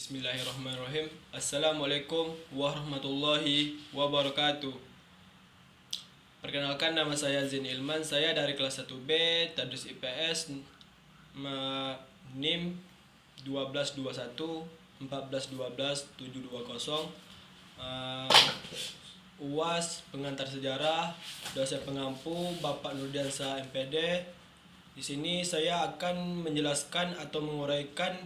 Bismillahirrahmanirrahim. Assalamualaikum warahmatullahi wabarakatuh. Perkenalkan, nama saya Zain Ilman. Saya dari kelas 1B Tadris IPS, NIM 1221 1412 720. UAS pengantar sejarah, dosen pengampu Bapak Nurdiansa MPD. Di sini saya akan menjelaskan atau menguraikan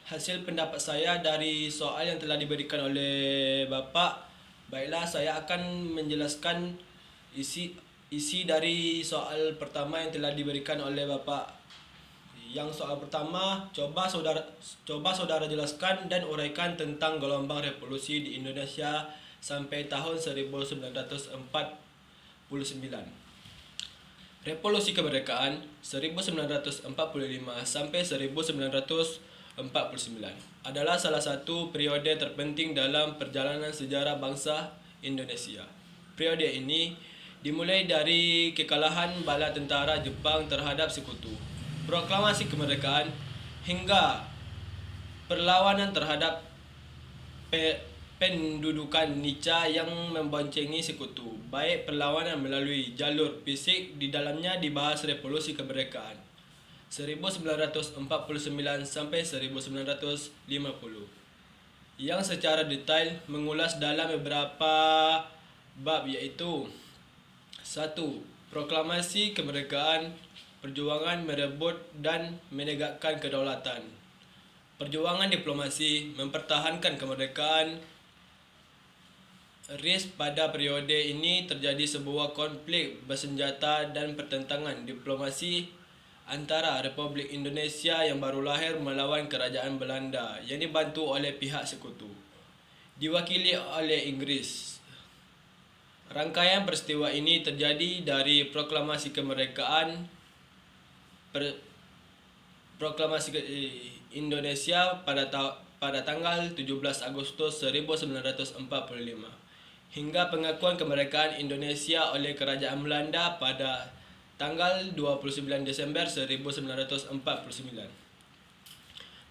hasil pendapat saya dari soal yang telah diberikan oleh Bapak. Baiklah, saya akan menjelaskan isi dari soal pertama yang telah diberikan oleh Bapak. Yang soal pertama, coba saudara jelaskan dan uraikan tentang gelombang revolusi di Indonesia sampai tahun 1949. Revolusi Kemerdekaan 1945 sampai 1949 adalah salah satu periode terpenting dalam perjalanan sejarah bangsa Indonesia. Periode ini dimulai dari kekalahan bala tentara Jepang terhadap sekutu, proklamasi kemerdekaan, hingga perlawanan terhadap pendudukan Nica yang memboncengi sekutu. Baik perlawanan melalui jalur fisik, di dalamnya dibahas revolusi kemerdekaan 1949 sampai 1950 yang secara detail mengulas dalam beberapa bab, yaitu 1. Proklamasi kemerdekaan, perjuangan merebut dan menegakkan kedaulatan. Perjuangan diplomasi mempertahankan kemerdekaan. Pada periode ini terjadi sebuah konflik bersenjata dan pertentangan diplomasi antara Republik Indonesia yang baru lahir melawan Kerajaan Belanda yang dibantu oleh pihak sekutu, diwakili oleh Inggris. Rangkaian peristiwa ini terjadi dari proklamasi kemerdekaan, proklamasi Indonesia pada tanggal 17 Agustus 1945 hingga pengakuan kemerdekaan Indonesia oleh Kerajaan Belanda pada tanggal 29 Desember 1949.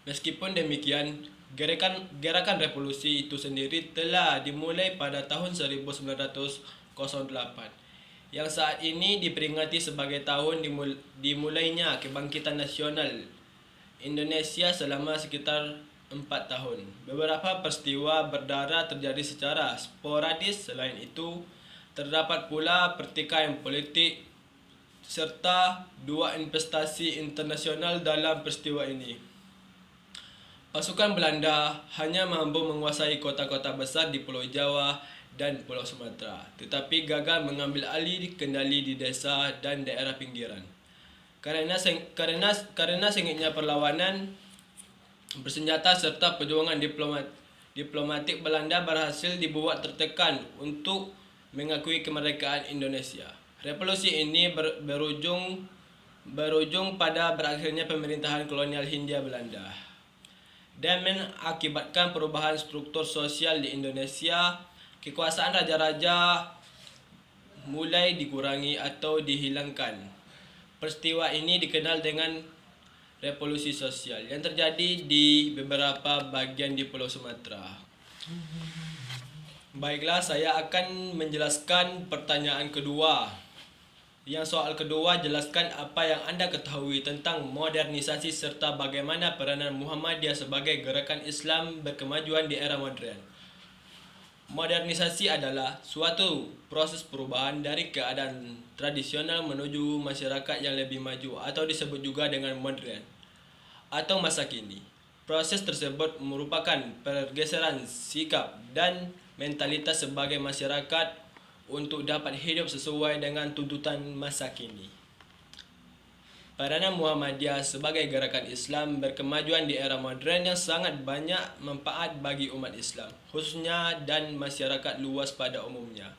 Meskipun demikian, gerakan revolusi itu sendiri telah dimulai pada tahun 1908 yang saat ini diperingati sebagai tahun dimulainya kebangkitan nasional Indonesia selama sekitar 4 tahun. Beberapa peristiwa berdarah terjadi secara sporadis. Selain itu, terdapat pula pertikaian politik serta 2 investasi internasional dalam peristiwa ini. Pasukan Belanda hanya mampu menguasai kota-kota besar di Pulau Jawa dan Pulau Sumatera, tetapi gagal mengambil alih kendali di desa dan daerah pinggiran. Karena sengitnya perlawanan bersenjata serta perjuangan diplomatik, Belanda berhasil dibuat tertekan untuk mengakui kemerdekaan Indonesia. Revolusi ini berujung pada berakhirnya pemerintahan kolonial Hindia Belanda dan mengakibatkan perubahan struktur sosial di Indonesia. Kekuasaan raja-raja mulai dikurangi atau dihilangkan. Peristiwa ini dikenal dengan revolusi sosial yang terjadi di beberapa bagian di Pulau Sumatera. Baiklah, saya akan menjelaskan pertanyaan kedua. Yang soal kedua, jelaskan apa yang Anda ketahui tentang modernisasi serta bagaimana peranan Muhammadiyah sebagai gerakan Islam berkemajuan di era modern. Modernisasi adalah suatu proses perubahan dari keadaan tradisional menuju masyarakat yang lebih maju atau disebut juga dengan modern atau masa kini. Proses tersebut merupakan pergeseran sikap dan mentalitas sebagai masyarakat untuk dapat hidup sesuai dengan tuntutan masa kini. Peranan Muhammadiyah sebagai gerakan Islam berkemajuan di era modern yang sangat banyak manfaat bagi umat Islam khususnya dan masyarakat luas pada umumnya.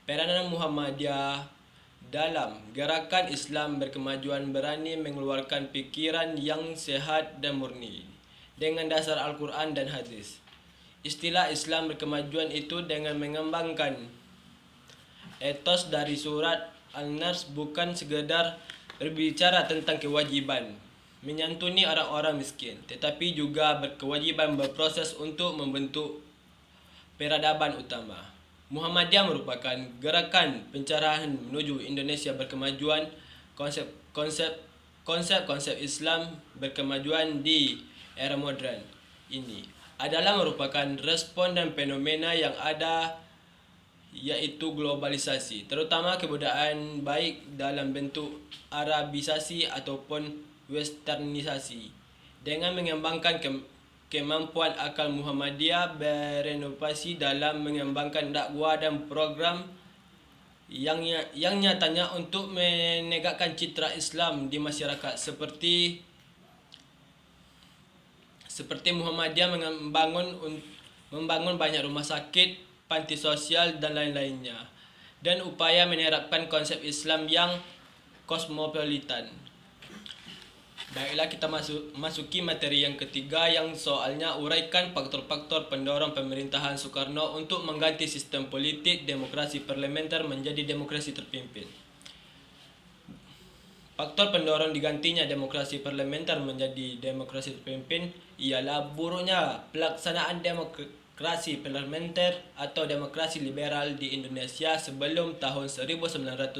Peranan Muhammadiyah dalam gerakan Islam berkemajuan berani mengeluarkan pikiran yang sehat dan murni dengan dasar Al-Quran dan hadis. Istilah Islam berkemajuan itu dengan mengembangkan etos dari surat Al-Nas bukan sekedar berbicara tentang kewajiban menyantuni orang-orang miskin, tetapi juga berkewajiban berproses untuk membentuk peradaban utama. Muhammadiyah merupakan gerakan pencerahan menuju Indonesia berkemajuan. Konsep-konsep Islam berkemajuan di era moden ini adalah merupakan respon dan fenomena yang ada, yaitu globalisasi, terutama kebudayaan baik dalam bentuk Arabisasi ataupun westernisasi. Dengan mengembangkan kemampuan akal Muhammadiyah berinovasi dalam mengembangkan dakwah dan program yang nyatanya untuk menegakkan citra Islam di masyarakat, seperti Muhammadiyah membangun banyak rumah sakit, panti sosial dan lain-lainnya, dan upaya menerapkan konsep Islam yang kosmopolitan. Baiklah, kita masuki materi yang ketiga, yang soalnya uraikan faktor-faktor pendorong pemerintahan Soekarno untuk mengganti sistem politik demokrasi parlementer menjadi demokrasi terpimpin. Faktor pendorong digantinya demokrasi parlementer menjadi demokrasi terpimpin ialah buruknya pelaksanaan demokrasi parlementer atau demokrasi liberal di Indonesia sebelum tahun 1959.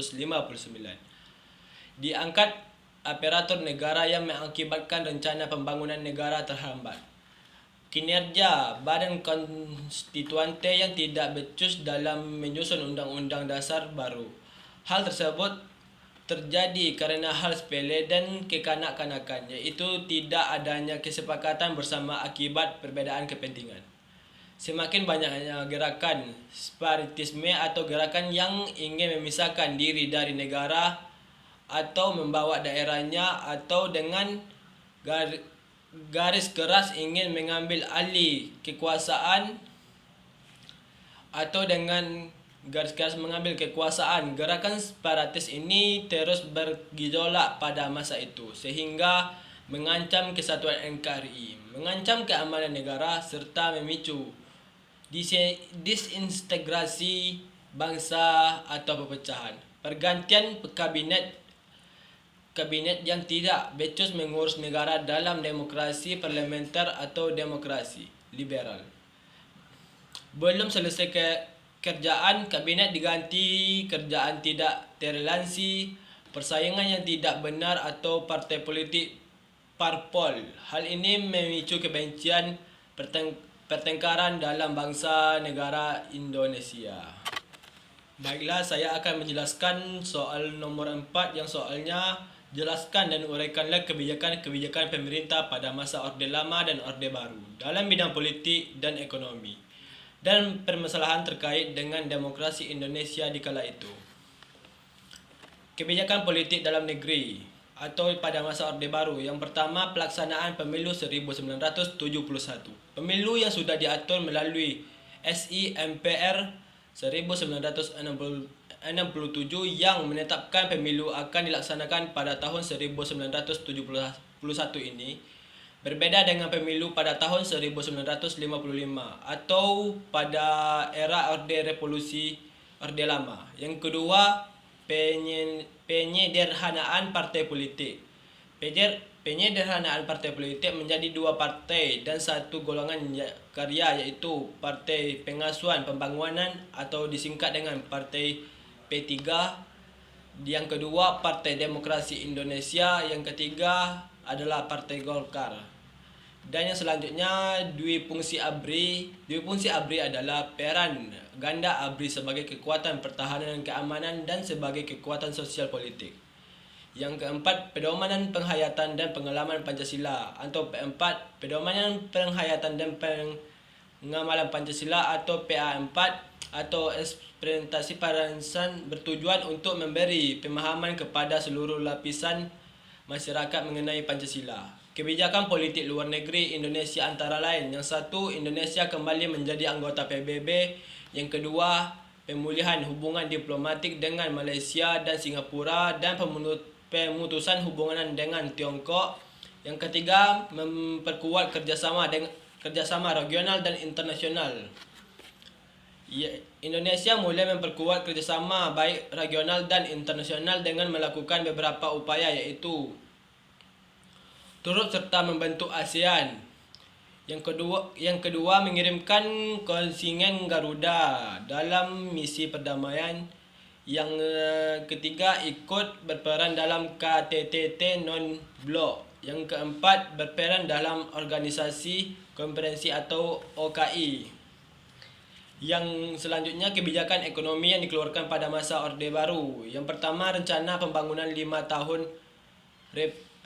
Diangkat aparatur negara yang mengakibatkan rencana pembangunan negara terhambat. Kinerja Badan Konstituante yang tidak becus dalam menyusun undang-undang dasar baru. Hal tersebut terjadi karena hal sepele dan kekanak-kanakan, yaitu tidak adanya kesepakatan bersama akibat perbedaan kepentingan. Semakin banyaknya gerakan separatisme atau gerakan yang ingin memisahkan diri dari negara atau membawa daerahnya, atau dengan garis keras ingin mengambil alih kekuasaan, atau dengan garis keras mengambil kekuasaan. Gerakan separatis ini terus bergejolak pada masa itu sehingga mengancam kesatuan NKRI, mengancam keamanan negara, serta memicu disintegrasi bangsa atau perpecahan. Pergantian kabinet yang tidak becus mengurus negara dalam demokrasi parlementer atau demokrasi liberal. Belum selesai kerjaan, kabinet diganti kerjaan tidak terrelansi, persaingan yang tidak benar atau partai politik parpol. Hal ini memicu kebencian, pertengkaran dalam bangsa negara Indonesia. Baiklah, saya akan menjelaskan soal nomor 4, yang soalnya jelaskan dan uraikanlah kebijakan-kebijakan pemerintah pada masa Orde Lama dan Orde Baru dalam bidang politik dan ekonomi, dan permasalahan terkait dengan demokrasi Indonesia di kala itu. Kebijakan politik dalam negeri atau pada masa Orde Baru. Yang pertama, pelaksanaan pemilu 1971. Pemilu yang sudah diatur melalui SI MPR 1967 yang menetapkan pemilu akan dilaksanakan pada tahun 1971 ini berbeda dengan pemilu pada tahun 1955 atau pada era Orde Revolusi Orde Lama. Yang kedua, penyederhanaan partai politik. Penyederhanaan partai politik menjadi 2 partai dan 1 golongan karya, yaitu Partai Pengasuhan Pembangunan atau disingkat dengan Partai P3. Yang kedua, Partai Demokrasi Indonesia. Yang ketiga adalah Partai Golkar. Dan yang selanjutnya, dui fungsi ABRI. Dui fungsi ABRI adalah peran ganda ABRI sebagai kekuatan pertahanan dan keamanan dan sebagai kekuatan sosial politik. Yang keempat, pedomanan penghayatan dan pengalaman Pancasila atau P4, pedomanan penghayatan dan pengamalan Pancasila atau PA4 atau eksperimentasi parasan bertujuan untuk memberi pemahaman kepada seluruh lapisan masyarakat mengenai Pancasila. Kebijakan politik luar negeri Indonesia antara lain: yang satu, Indonesia kembali menjadi anggota PBB. Yang kedua, pemulihan hubungan diplomatik dengan Malaysia dan Singapura dan pemutusan hubungan dengan Tiongkok. Yang ketiga, memperkuat kerjasama regional dan internasional. Indonesia mulai memperkuat kerjasama baik regional dan internasional dengan melakukan beberapa upaya, yaitu turut serta membantu ASEAN. Yang kedua mengirimkan kontingen Garuda dalam misi perdamaian. Yang ketiga ikut berperan dalam KTT non-blok. Yang keempat berperan dalam organisasi konferensi atau OKI. Yang selanjutnya kebijakan ekonomi yang dikeluarkan pada masa Orde Baru. Yang pertama rencana pembangunan 5 tahun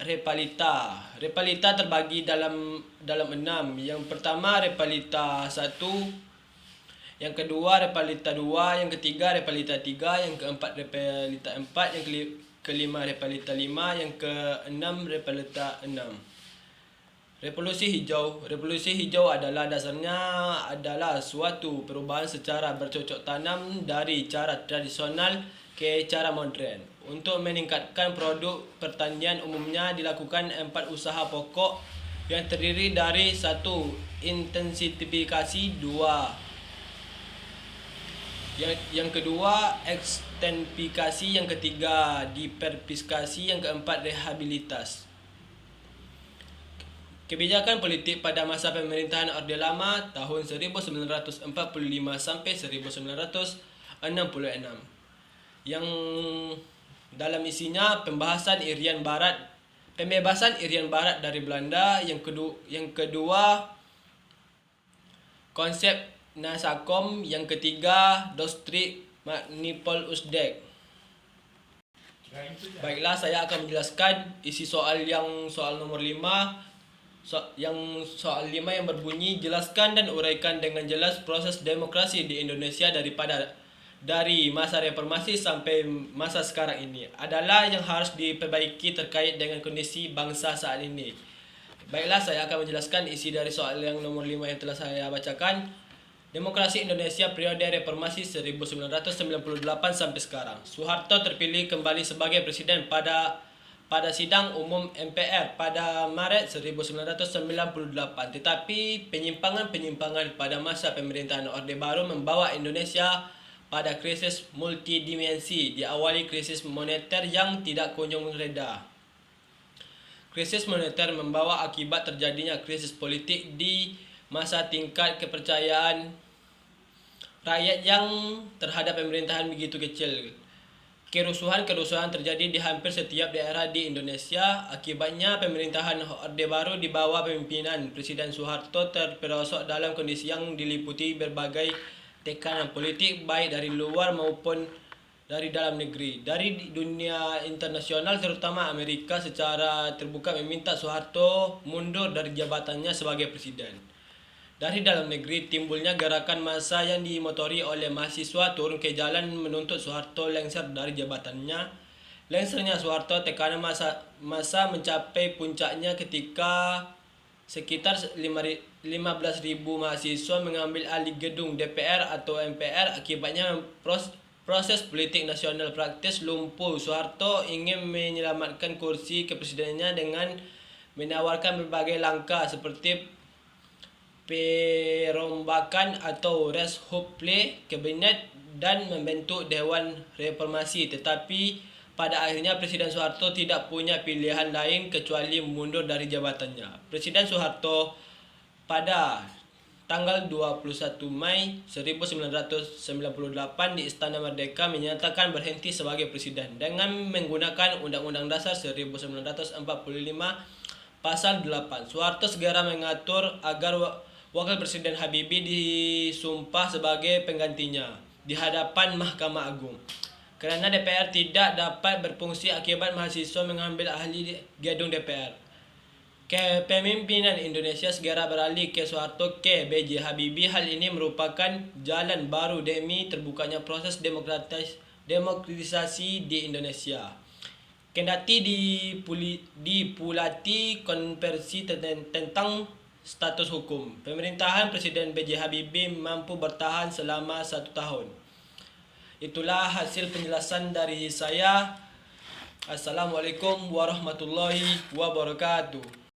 Repalita. Repalita terbagi dalam 6. Yang pertama Repalita 1, yang kedua Repalita 2, yang ketiga Repalita 3, yang keempat Repalita 4, yang kelima Repalita 5, yang keenam Repalita 6. Revolusi Hijau. Revolusi Hijau dasarnya adalah suatu perubahan secara bercocok tanam dari cara tradisional ke cara modern. Untuk meningkatkan produk pertanian umumnya dilakukan 4 usaha pokok yang terdiri dari 1. Intensifikasi 2. Yang kedua ekstensifikasi, yang ketiga diversifikasi, yang keempat rehabilitas. Kebijakan politik pada masa pemerintahan Orde Lama tahun 1945 sampai 1966. Yang dalam isinya pembebasan Irian Barat dari Belanda. Yang kedua konsep Nasakom. Yang ketiga doktrin Manipul Uzdek. Baiklah, saya akan menjelaskan isi soal nomor 5. Soal 5 yang berbunyi, jelaskan dan uraikan dengan jelas proses demokrasi di Indonesia dari masa reformasi sampai masa sekarang ini adalah yang harus diperbaiki terkait dengan kondisi bangsa saat ini. Baiklah, saya akan menjelaskan isi dari soal yang nomor 5 yang telah saya bacakan. Demokrasi Indonesia periode reformasi 1998 sampai sekarang. Soeharto terpilih kembali sebagai presiden pada sidang umum MPR pada Maret 1998. Tetapi penyimpangan pada masa pemerintahan Orde Baru membawa Indonesia pada krisis multidimensi, diawali krisis moneter yang tidak kunjung reda. Krisis moneter membawa akibat terjadinya krisis politik di masa tingkat kepercayaan rakyat yang terhadap pemerintahan begitu kecil. Kerusuhan terjadi di hampir setiap daerah di Indonesia. Akibatnya pemerintahan Orde Baru di bawah pemimpinan Presiden Soeharto terperosok dalam kondisi yang diliputi berbagai tekanan politik baik dari luar maupun dari dalam negeri. Dari dunia internasional terutama Amerika secara terbuka meminta Soeharto mundur dari jabatannya sebagai presiden. Dari dalam negeri timbulnya gerakan massa yang dimotori oleh mahasiswa turun ke jalan menuntut Soeharto lengser dari jabatannya. Lengsernya Soeharto, tekanan massa mencapai puncaknya ketika sekitar 15.000 mahasiswa mengambil alih gedung DPR atau MPR. Akibatnya proses politik nasional praktis lumpuh. Soeharto ingin menyelamatkan kursi kepresidenannya dengan menawarkan berbagai langkah seperti perombakan atau reshuffle kabinet dan membentuk Dewan Reformasi. Tetapi pada akhirnya Presiden Soeharto tidak punya pilihan lain kecuali mundur dari jabatannya. Presiden Soeharto pada tanggal 21 Mei 1998 di Istana Merdeka menyatakan berhenti sebagai presiden dengan menggunakan Undang-Undang Dasar 1945 Pasal 8. Soeharto segera mengatur agar Wakil Presiden Habibie disumpah sebagai penggantinya di hadapan Mahkamah Agung. Kerana DPR tidak dapat berfungsi akibat mahasiswa mengambil alih gedung DPR. Kepemimpinan Indonesia segera beralih ke Soeharto ke B.J. Habibie. Hal ini merupakan jalan baru demi terbukanya proses demokratisasi di Indonesia. Kendati dipulati konversi tentang status hukum, pemerintahan Presiden B.J. Habibie mampu bertahan selama 1 tahun. Itulah hasil penjelasan dari saya. Assalamualaikum warahmatullahi wabarakatuh.